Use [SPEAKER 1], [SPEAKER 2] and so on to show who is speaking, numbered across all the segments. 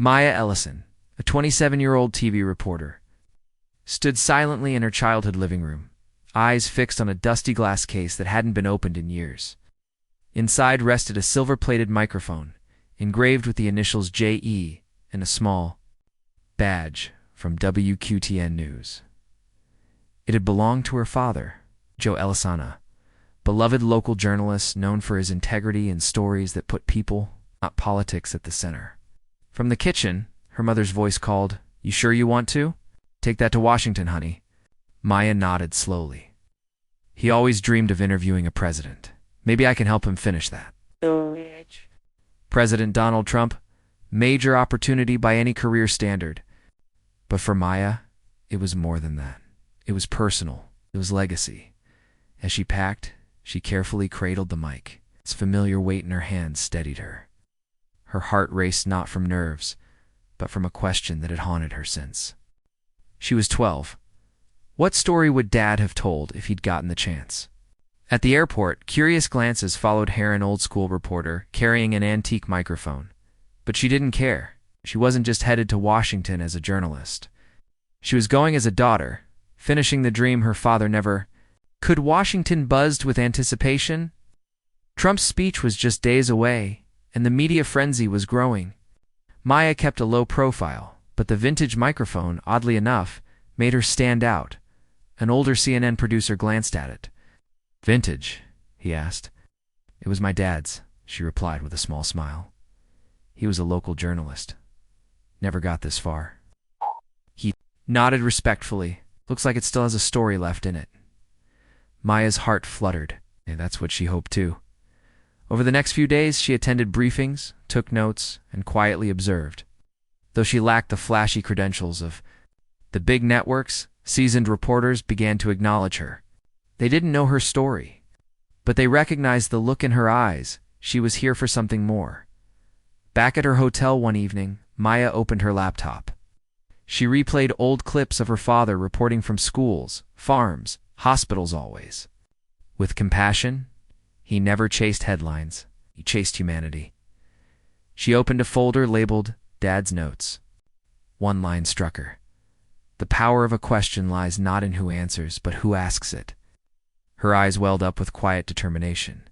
[SPEAKER 1] Maya Ellison, a 27-year-old TV reporter, stood silently in her childhood living room, eyes fixed on a dusty glass case that hadn't been opened in years. Inside rested a silver-plated microphone, engraved with the initials J.E. and a small badge from WQTN News. It had belonged to her father, Joe Ellison, beloved local journalist known for his integrity and stories that put people, not politics, at the center. From the kitchen, her mother's voice called, "You sure you want to? Take that to Washington, honey." Maya nodded slowly. He always dreamed of interviewing a president. Maybe I can help him finish that. President Donald Trump, major opportunity by any career standard. But for Maya, it was more than that. It was personal. It was legacy. As she packed, she carefully cradled the mic. Its familiar weight in her hands steadied her. Her heart raced not from nerves, but from a question that had haunted her since. She was 12. What story would Dad have told if he'd gotten the chance? At the airport, curious glances followed Heron, old school reporter, carrying an antique microphone. But she didn't care. She wasn't just headed to Washington as a journalist. She was going as a daughter, finishing the dream her father never. Could Washington buzzed with anticipation? Trump's speech was just days away, and the media frenzy was growing. Maya kept a low profile, but the vintage microphone, oddly enough, made her stand out. An older CNN producer glanced at it. "Vintage?" he asked. "It was my dad's," she replied with a small smile. "He was a local journalist. Never got this far." He nodded respectfully. "Looks like it still has a story left in it." Maya's heart fluttered, and that's what she hoped too. Over the next few days, she attended briefings, took notes, and quietly observed. Though she lacked the flashy credentials of the big networks, seasoned reporters began to acknowledge her. They didn't know her story, but they recognized the look in her eyes. She was here for something more. Back at her hotel one evening, Maya opened her laptop. She replayed old clips of her father reporting from schools, farms, hospitals always. With compassion, he never chased headlines. He chased humanity. She opened a folder labeled Dad's Notes. One line struck her. The power of a question lies not in who answers, but who asks it. Her eyes welled up with quiet determination.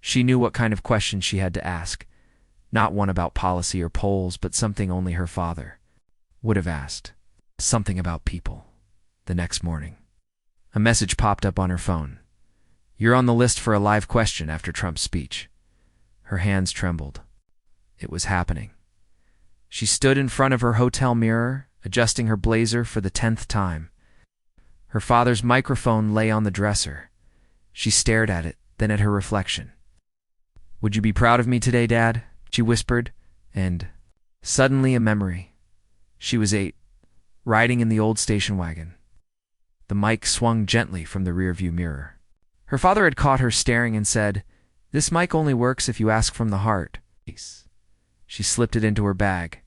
[SPEAKER 1] She knew what kind of question she had to ask. Not one about policy or polls, but something only her father would have asked. Something about people. The next morning, a message popped up on her phone. "You're on the list for a live question after Trump's speech." Her hands trembled. It was happening. She stood in front of her hotel mirror, adjusting her blazer for the 10th time. Her father's microphone lay on the dresser. She stared at it, then at her reflection. "Would you be proud of me today, Dad?" she whispered, and suddenly a memory. She was 8, riding in the old station wagon. The mic swung gently from the rearview mirror. Her father had caught her staring and said, "This mic only works if you ask from the heart." She slipped it into her bag.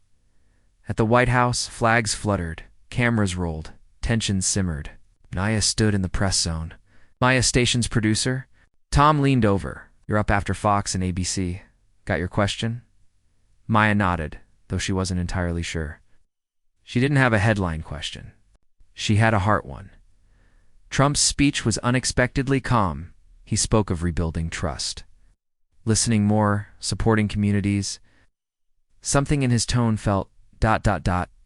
[SPEAKER 1] At the White House, flags fluttered, cameras rolled, tensions simmered. Maya stood in the press zone. Maya, station's producer. Tom leaned over. "You're up after Fox and ABC. Got your question?" Maya nodded, though she wasn't entirely sure. She didn't have a headline question. She had a heart one. Trump's speech was unexpectedly calm. He spoke of rebuilding trust. Listening more, supporting communities. Something in his tone felt ...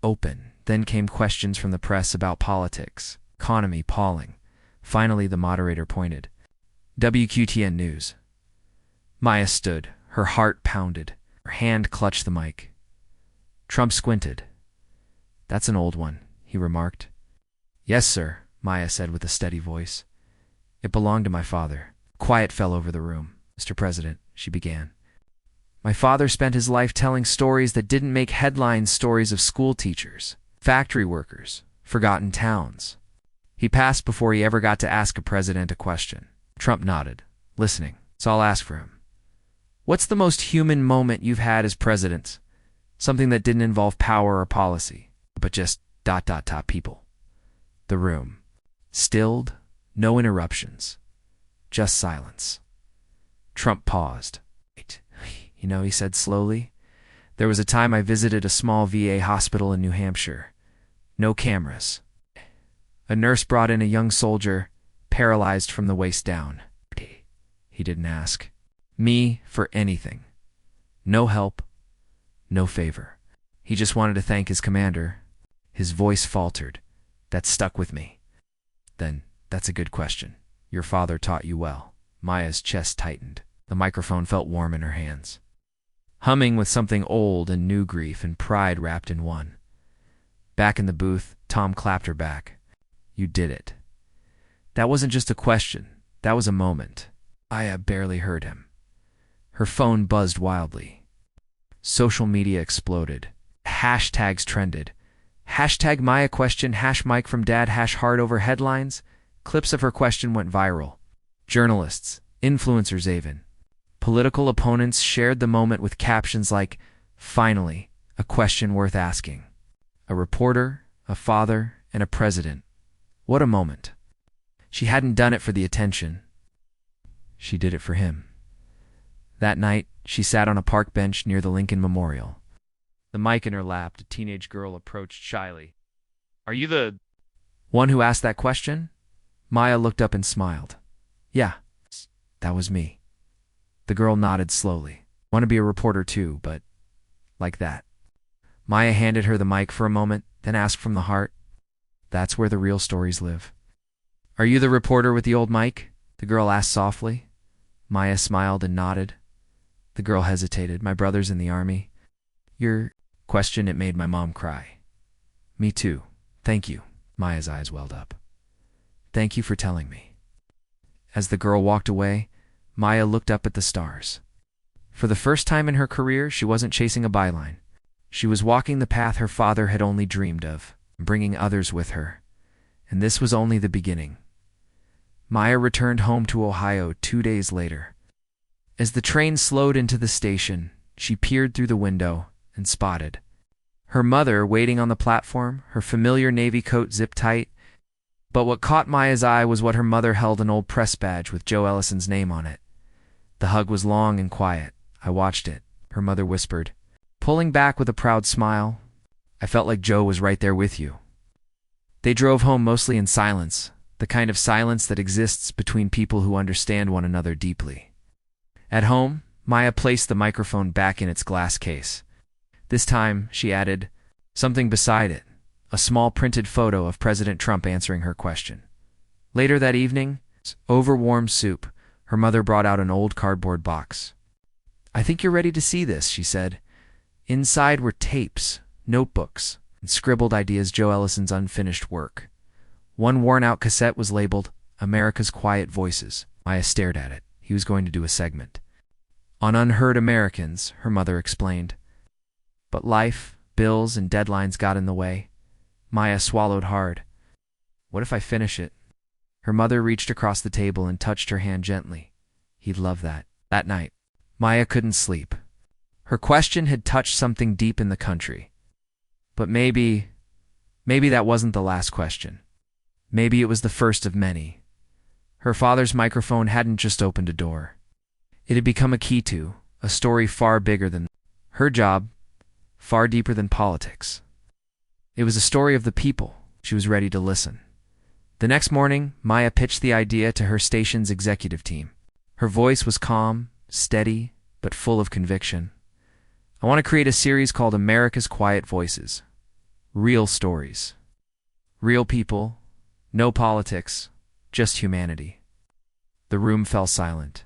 [SPEAKER 1] open. Then came questions from the press about politics, economy, polling. Finally, the moderator pointed. "WQTN News." Maya stood. Her heart pounded. Her hand clutched the mic. Trump squinted. "That's an old one," he remarked. "Yes, sir," Maya said with a steady voice. "It belonged to my father." Quiet fell over the room. "Mr. President," she began. "My father spent his life telling stories that didn't make headlines, stories of school teachers, factory workers, forgotten towns. He passed before he ever got to ask a president a question." Trump nodded, listening. "So I'll ask for him. What's the most human moment you've had as president? Something that didn't involve power or policy, but just ... people." The room. Stilled, no interruptions. Just silence. Trump paused. "Wait, he said slowly. There was a time I visited a small VA hospital in New Hampshire. No cameras. A nurse brought in a young soldier, paralyzed from the waist down. He didn't ask me for anything. No help, no favor. He just wanted to thank his commander. His voice faltered. That stuck with me. Then, that's a good question. Your father taught you well. Maya's chest tightened. The microphone felt warm in her hands. Humming with something old and new, grief and pride wrapped in one. Back in the booth, Tom clapped her back. You did it. That wasn't just a question. That was a moment. Maya barely heard him. Her phone buzzed wildly. Social media exploded. Hashtags trended. Hashtag Maya question, #Mike from dad, #heart over headlines. Clips of her question went viral. Journalists, influencers even. Political opponents shared the moment with captions like, "Finally, a question worth asking." A reporter, a father, and a president. What a moment. She hadn't done it for the attention. She did it for him. That night, she sat on a park bench near the Lincoln Memorial. The mic in her lap, a teenage girl approached shyly. "Are you the one who asked that question?" Maya looked up and smiled. "Yeah, that was me." The girl nodded slowly. "Want to be a reporter too, but like that." Maya handed her the mic for a moment, then asked from the heart, "That's where the real stories live." "Are you the reporter with the old mic?" the girl asked softly. Maya smiled and nodded. The girl hesitated. "My brother's in the army." "Your question, it made my mom cry." "Me too. Thank you." Maya's eyes welled up. "Thank you for telling me." As the girl walked away, Maya looked up at the stars. For the first time in her career, she wasn't chasing a byline. She was walking the path her father had only dreamed of, bringing others with her. And this was only the beginning. Maya returned home to Ohio 2 days later. As the train slowed into the station, she peered through the window and spotted her mother waiting on the platform, her familiar navy coat zipped tight. But what caught Maya's eye was what her mother held, an old press badge with Joe Ellison's name on it. The hug was long and quiet. "I watched it," her mother whispered, pulling back with a proud smile. "I felt like Joe was right there with you." They drove home mostly in silence, the kind of silence that exists between people who understand one another deeply. At home, Maya placed the microphone back in its glass case. This time, she added something beside it, a small printed photo of President Trump answering her question. Later that evening, over warm soup, her mother brought out an old cardboard box. "I think you're ready to see this," she said. Inside were tapes, notebooks, and scribbled ideas, Joe Ellison's unfinished work. One worn-out cassette was labeled America's Quiet Voices. Maya stared at it. He was going to do a segment on unheard Americans, her mother explained. But life, bills, and deadlines got in the way. Maya swallowed hard. "What if I finish it?" Her mother reached across the table and touched her hand gently. He'd love that. That night, Maya couldn't sleep. Her question had touched something deep in the country. But maybe that wasn't the last question. Maybe it was the first of many. Her father's microphone hadn't just opened a door. It had become a key to a story far bigger than her job, far deeper than politics. It was a story of the people. She was ready to listen. The next morning, Maya pitched the idea to her station's executive team. Her voice was calm, steady, but full of conviction. "I want to create a series called America's Quiet Voices. Real stories. Real people. No politics. Just humanity." The room fell silent.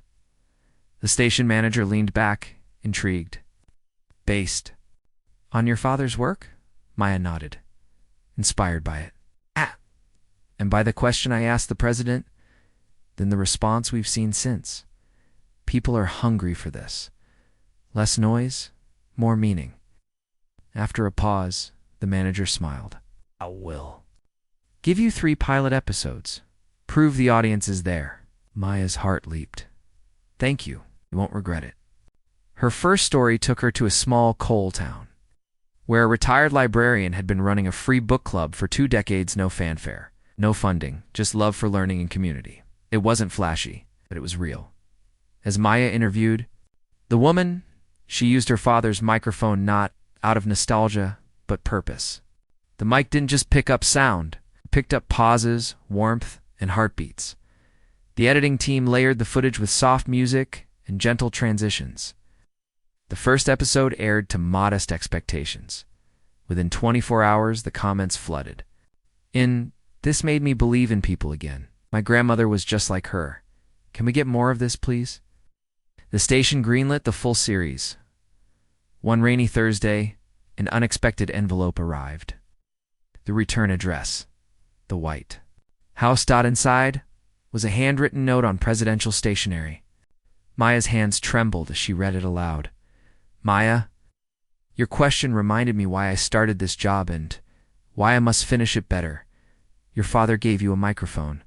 [SPEAKER 1] The station manager leaned back, intrigued. "Based on your father's work?" Maya nodded, inspired by it. "And by the question I asked the president, then the response we've seen since. People are hungry for this. Less noise, more meaning." After a pause, the manager smiled. "I will give you 3 pilot episodes. Prove the audience is there." Maya's heart leaped. "Thank you. You won't regret it." Her first story took her to a small coal town, where a retired librarian had been running a free book club for 2 decades, no fanfare, no funding, just love for learning and community. It wasn't flashy, but it was real. As Maya interviewed the woman, She used her father's microphone not out of nostalgia, but purpose. The mic didn't just pick up sound, it picked up pauses, warmth, and heartbeats. The editing team layered the footage with soft music and gentle transitions. The first episode aired to modest expectations. Within 24 hours, the comments flooded. This made me believe in people again. My grandmother was just like her. Can we get more of this, please? The station greenlit the full series. One rainy Thursday, an unexpected envelope arrived. The return address. The white house. Inside was a handwritten note on presidential stationery. Maya's hands trembled as she read it aloud. Maya, your question reminded me why I started this job and why I must finish it better. Your father gave you a microphone.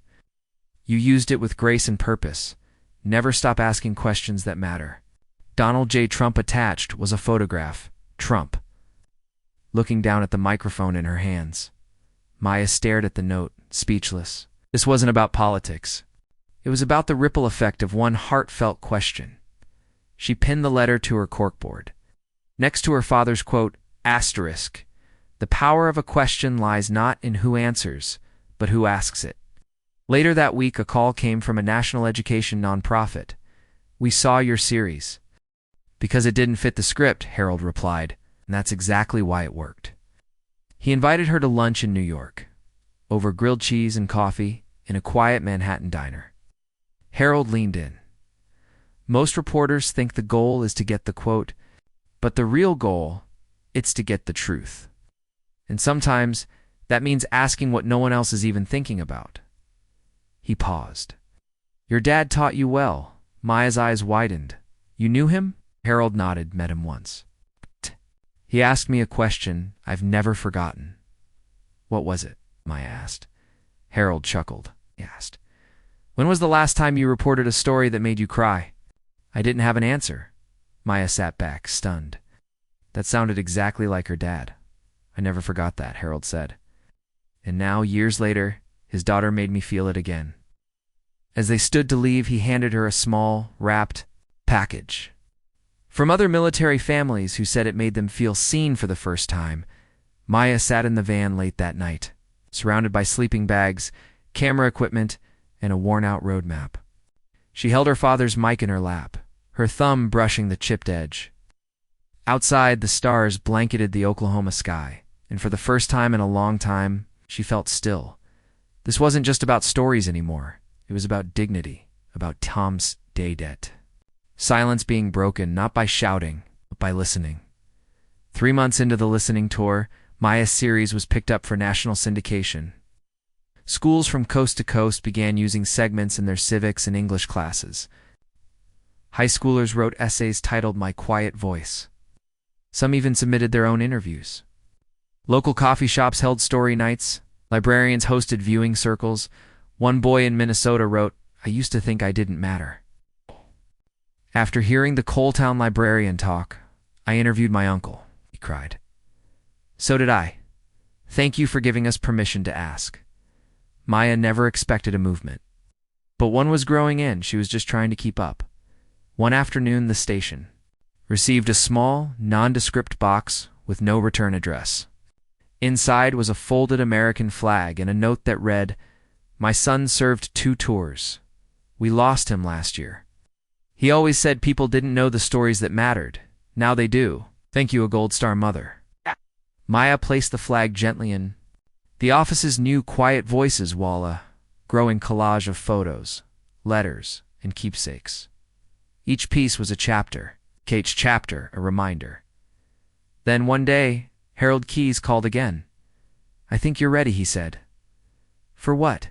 [SPEAKER 1] You used it with grace and purpose. Never stop asking questions that matter. Donald J. Trump. Attached was a photograph. Trump, looking down at the microphone in her hands. Maya stared at the note, speechless. This wasn't about politics. It was about the ripple effect of one heartfelt question. She pinned the letter to her corkboard. Next to her father's quote, asterisk, the power of a question lies not in who answers, but who asks it. Later that week, a call came from a national education nonprofit. We saw your series. Because it didn't fit the script, Harold replied, and that's exactly why it worked. He invited her to lunch in New York, over grilled cheese and coffee, in a quiet Manhattan diner. Harold leaned in. Most reporters think the goal is to get the quote, but the real goal, it's to get the truth. And sometimes that means asking what no one else is even thinking about. He paused. Your dad taught you well. Maya's eyes widened. You knew him? Harold nodded. Met him once. He asked me a question I've never forgotten. What was it? Maya asked. Harold chuckled. He asked, when was the last time you reported a story that made you cry? I didn't have an answer. Maya sat back, stunned. That sounded exactly like her dad. I never forgot that, Harold said. And now, years later, his daughter made me feel it again. As they stood to leave, he handed her a small, wrapped package. From other military families who said it made them feel seen for the first time, Maya sat in the van late that night, surrounded by sleeping bags, camera equipment, and a worn-out road map. She held her father's mic in her lap, her thumb brushing the chipped edge. Outside, the stars blanketed the Oklahoma sky, and for the first time in a long time, she felt still. This wasn't just about stories anymore. It was about dignity, about Tom's day debt. Silence being broken not by shouting, but by listening. 3 months into the listening tour, Maya's series was picked up for national syndication. Schools from coast to coast began using segments in their civics and English classes. High schoolers wrote essays titled My Quiet Voice. Some even submitted their own interviews. Local coffee shops held story nights. Librarians hosted viewing circles. One boy in Minnesota wrote, I used to think I didn't matter. After hearing the Coaltown librarian talk, I interviewed my uncle, he cried. So did I. Thank you for giving us permission to ask. Maya never expected a movement. But one was growing in. She was just trying to keep up. One afternoon, the station received a small, nondescript box with no return address. Inside was a folded American flag and a note that read, My son served 2 tours. We lost him last year. He always said people didn't know the stories that mattered. Now they do. Thank you, a Gold Star mother. Maya placed the flag gently in the office's new quiet voices wall, a growing collage of photos, letters, and keepsakes. Each piece was a chapter, each chapter a reminder. Then one day, Harold Keyes called again. I think you're ready, he said. For what?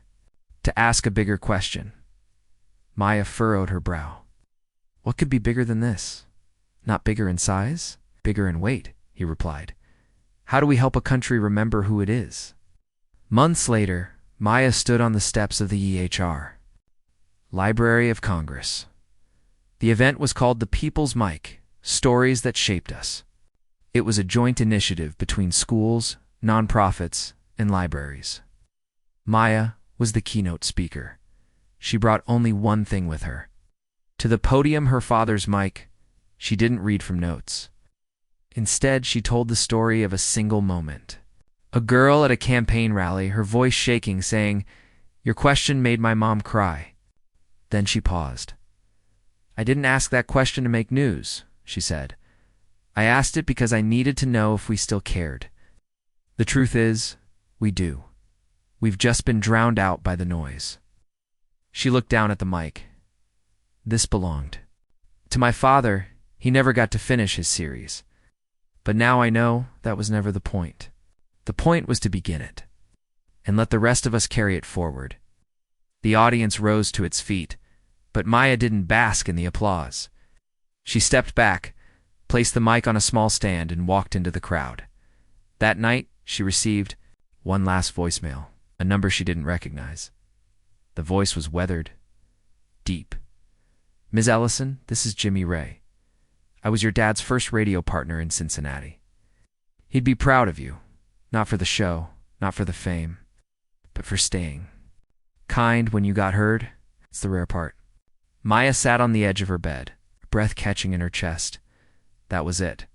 [SPEAKER 1] To ask a bigger question. Maya furrowed her brow. What could be bigger than this? Not bigger in size, bigger in weight, he replied. How do we help a country remember who it is? Months later, Maya stood on the steps of the EHR, Library of Congress. The event was called The People's Mic, Stories That Shaped Us. It was a joint initiative between schools, nonprofits, and libraries. Maya was the keynote speaker. She brought only one thing with her. To the podium, her father's mic, She didn't read from notes. Instead, she told the story of a single moment. A girl at a campaign rally, her voice shaking, saying, "Your question made my mom cry." Then she paused. "I didn't ask that question to make news," she said. "I asked it because I needed to know if we still cared. The truth is, we do. We've just been drowned out by the noise." She looked down at the mic. "This belonged to my father. He never got to finish his series. But now I know that was never the point. The point was to begin it, and let the rest of us carry it forward." The audience rose to its feet, but Maya didn't bask in the applause. She stepped back, placed the mic on a small stand, and walked into the crowd. That night, she received one last voicemail, a number she didn't recognize. The voice was weathered, deep. "Ms. Ellison, this is Jimmy Ray. I was your dad's first radio partner in Cincinnati. He'd be proud of you, not for the show, not for the fame, but for staying. Kind when you got heard, it's the rare part." Maya sat on the edge of her bed, breath catching in her chest. That was it.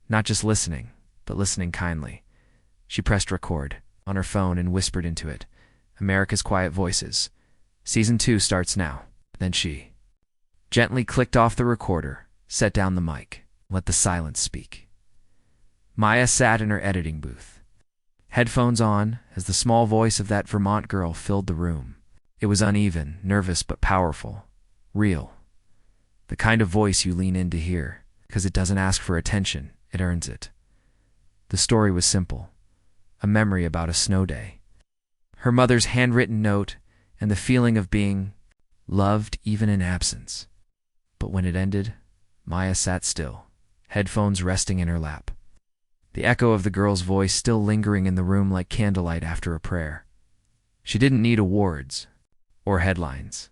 [SPEAKER 1] Not just listening, but listening kindly. She pressed record on her phone and whispered into it, "America's Quiet Voices. Season 2 starts now." Then she gently clicked off the recorder, set down the mic, let the silence speak. Maya sat in her editing booth, headphones on, as the small voice of that Vermont girl filled the room. It was uneven, nervous, but powerful, real. The kind of voice you lean in to hear, because it doesn't ask for attention, it earns it. The story was simple, a memory about a snow day. Her mother's handwritten note, and the feeling of being loved even in absence. But when it ended, Maya sat still, headphones resting in her lap. The echo of the girl's voice still lingering in the room like candlelight after a prayer. She didn't need awards or headlines.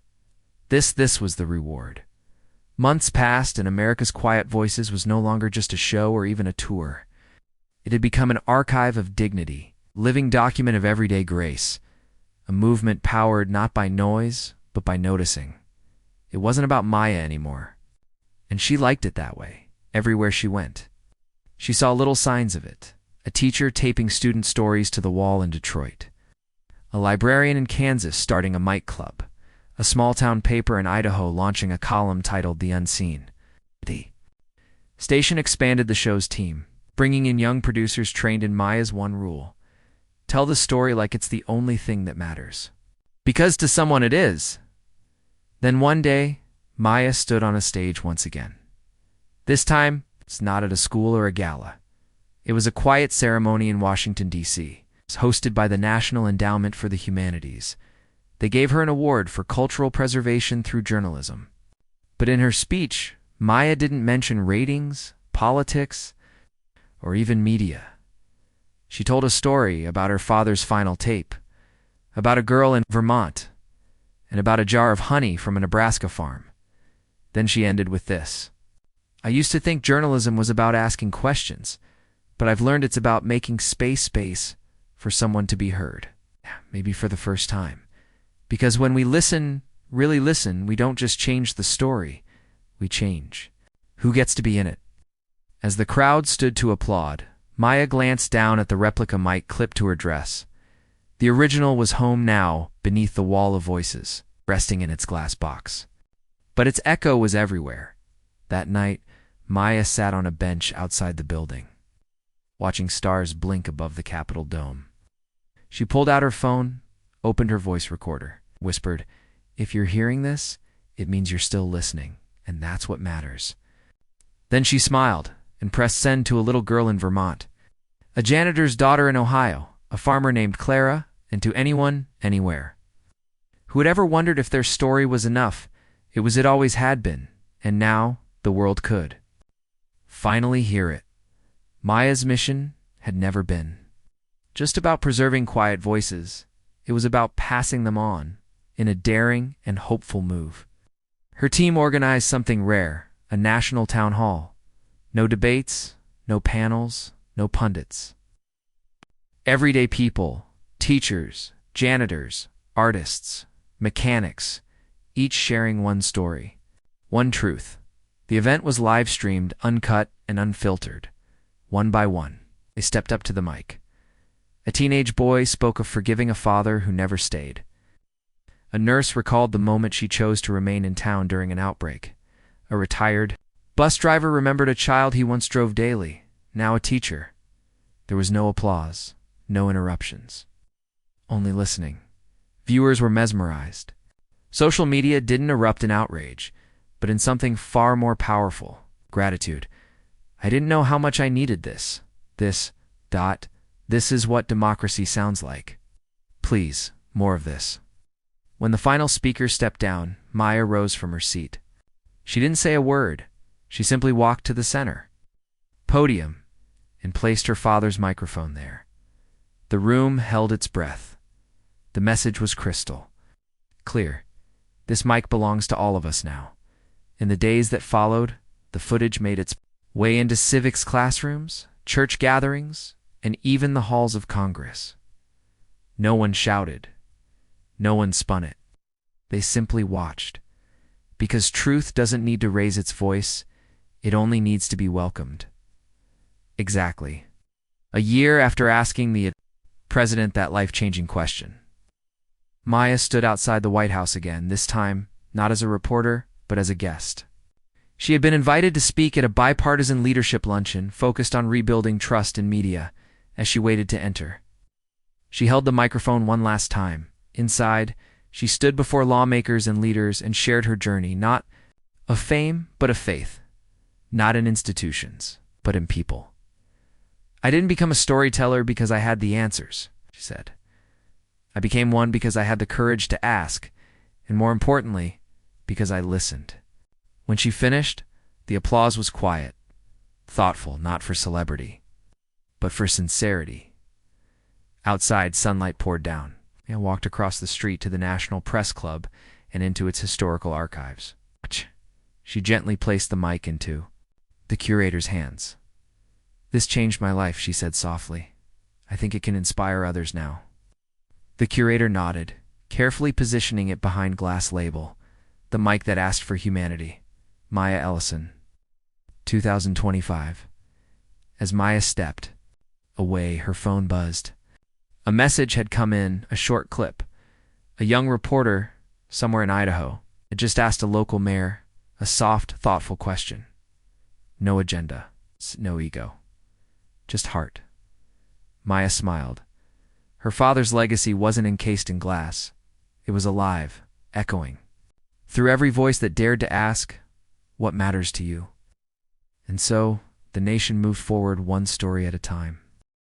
[SPEAKER 1] This was the reward. Months passed, and America's Quiet Voices was no longer just a show or even a tour. It had become an archive of dignity, living document of everyday grace, a movement powered not by noise, but by noticing. It wasn't about Maya anymore, and she liked it that way, everywhere she went. She saw little signs of it, a teacher taping student stories to the wall in Detroit, a librarian in Kansas starting a mic club, a small-town paper in Idaho launching a column titled The Unseen. The station expanded the show's team, bringing in young producers trained in Maya's one rule: tell the story like it's the only thing that matters. Because to someone it is. Then one day, Maya stood on a stage once again. This time, it's not at a school or a gala. It was a quiet ceremony in Washington, D.C., hosted by the National Endowment for the Humanities. They gave her an award for cultural preservation through journalism. But in her speech, Maya didn't mention ratings, politics, or even media. She told a story about her father's final tape, about a girl in Vermont, and about a jar of honey from a Nebraska farm. Then she ended with this: "I used to think journalism was about asking questions, but I've learned it's about making space for someone to be heard, maybe for the first time. Because when we listen, really listen, we don't just change the story, we change who gets to be in it." As the crowd stood to applaud, Maya glanced down at the replica mic clipped to her dress. The original was home now, beneath the wall of voices, resting in its glass box. But its echo was everywhere. That night, Maya sat on a bench outside the building, watching stars blink above the Capitol dome. She pulled out her phone, opened her voice recorder, whispered, "If you're hearing this, it means you're still listening, and that's what matters." Then she smiled and pressed send to a little girl in Vermont, a janitor's daughter in Ohio, a farmer named Clara, and to anyone, anywhere. Who had ever wondered if their story was enough? It always had been, and now the world could finally hear it. Maya's mission had never been just about preserving quiet voices. It was about passing them on in a daring and hopeful move. Her team organized something rare, a national town hall. No debates, no panels, no pundits. Everyday people, teachers, janitors, artists, mechanics, each sharing one story, one truth: The event was live-streamed, uncut, and unfiltered. One by one, they stepped up to the mic. A teenage boy spoke of forgiving a father who never stayed. A nurse recalled the moment she chose to remain in town during an outbreak. A retired bus driver remembered a child he once drove daily, now a teacher. There was no applause, no interruptions. Only listening. Viewers were mesmerized. Social media didn't erupt in outrage, but in something far more powerful: gratitude. I didn't know how much I needed this. This is what democracy sounds like. Please, more of this. When the final speaker stepped down, Maya rose from her seat. She didn't say a word. She simply walked to the center podium and placed her father's microphone there. The room held its breath. The message was crystal clear. This mic belongs to all of us now. In the days that followed, the footage made its way into civics classrooms, church gatherings, and even the halls of Congress. No one shouted. No one spun it. They simply watched. Because truth doesn't need to raise its voice, it only needs to be welcomed. Exactly. A year after asking the president that life-changing question, Maya stood outside the White House again, this time not as a reporter, but as a guest. She had been invited to speak at a bipartisan leadership luncheon focused on rebuilding trust in media. As she waited to enter, she held the microphone one last time. Inside, she stood before lawmakers and leaders and shared her journey, not of fame, but of faith. Not in institutions, but in people. I didn't become a storyteller because I had the answers, she said. I became one because I had the courage to ask, and more importantly, because I listened. When she finished, the applause was quiet, thoughtful, not for celebrity, but for sincerity. Outside, sunlight poured down. I walked across the street to the National Press Club and into its historical archives. She gently placed the mic into the curator's hands. This changed my life, she said softly. I think it can inspire others now. The curator nodded, carefully positioning it behind glass label, the mic that asked for humanity. Maya Ellison, 2025. As Maya stepped away, her phone buzzed. A message had come in, a short clip. A young reporter, somewhere in Idaho, had just asked a local mayor a soft, thoughtful question. No agenda, no ego, just heart. Maya smiled. Her father's legacy wasn't encased in glass. It was alive, echoing through every voice that dared to ask, what matters to you? And so, the nation moved forward one story at a time.